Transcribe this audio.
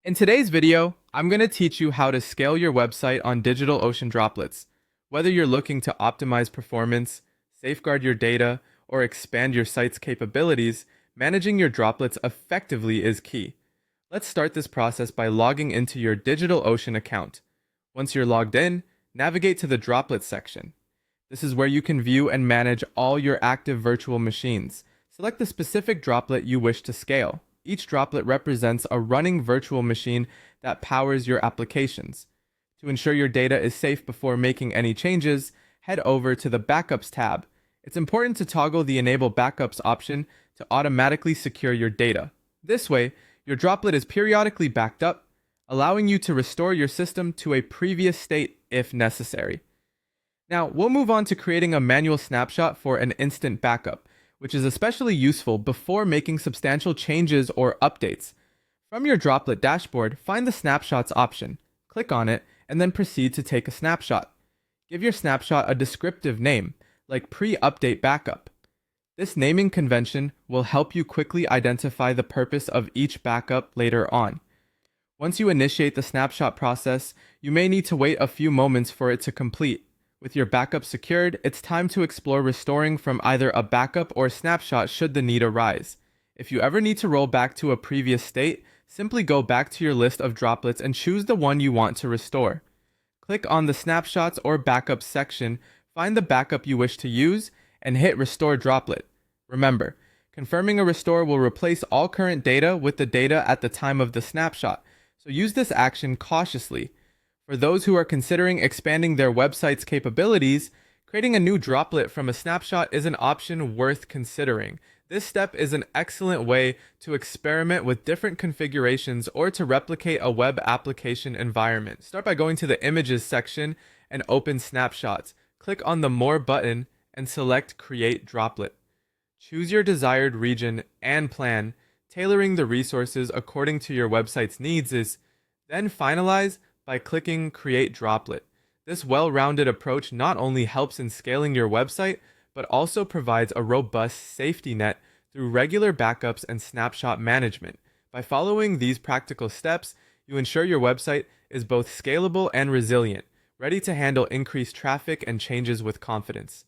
In today's video, I'm going to teach you how to scale your website on DigitalOcean Droplets. Whether you're looking to optimize performance, safeguard your data, or expand your site's capabilities, managing your droplets effectively is key. Let's start this process by logging into your DigitalOcean account. Once you're logged in, navigate to the Droplets section. This is where you can view and manage all your active virtual machines. Select the specific droplet you wish to scale. Each droplet represents a running virtual machine that powers your applications. To ensure your data is safe before making any changes, head over to the Backups tab. It's important to toggle the Enable Backups option to automatically secure your data. This way, your droplet is periodically backed up, allowing you to restore your system to a previous state if necessary. Now, we'll move on to creating a manual snapshot for an instant backup, which is especially useful before making substantial changes or updates. From your droplet dashboard, find the Snapshots option, click on it, and then proceed to take a snapshot. Give your snapshot a descriptive name, like Pre-Update Backup. This naming convention will help you quickly identify the purpose of each backup later on. Once you initiate the snapshot process, you may need to wait a few moments for it to complete. With your backup secured, it's time to explore restoring from either a backup or snapshot should the need arise. If you ever need to roll back to a previous state, simply go back to your list of droplets and choose the one you want to restore. Click on the Snapshots or Backups section, find the backup you wish to use, and hit Restore Droplet. Remember, confirming a restore will replace all current data with the data at the time of the snapshot, so use this action cautiously. For those who are considering expanding their website's capabilities, creating a new droplet from a snapshot is an option worth considering. This step is an excellent way to experiment with different configurations or to replicate a web application environment. Start by going to the Images section and open Snapshots. Click on the More button and select Create Droplet. Choose your desired region and plan, tailoring the resources according to your website's needs then finalize by clicking Create Droplet. This well-rounded approach not only helps in scaling your website, but also provides a robust safety net through regular backups and snapshot management. By following these practical steps, you ensure your website is both scalable and resilient, ready to handle increased traffic and changes with confidence.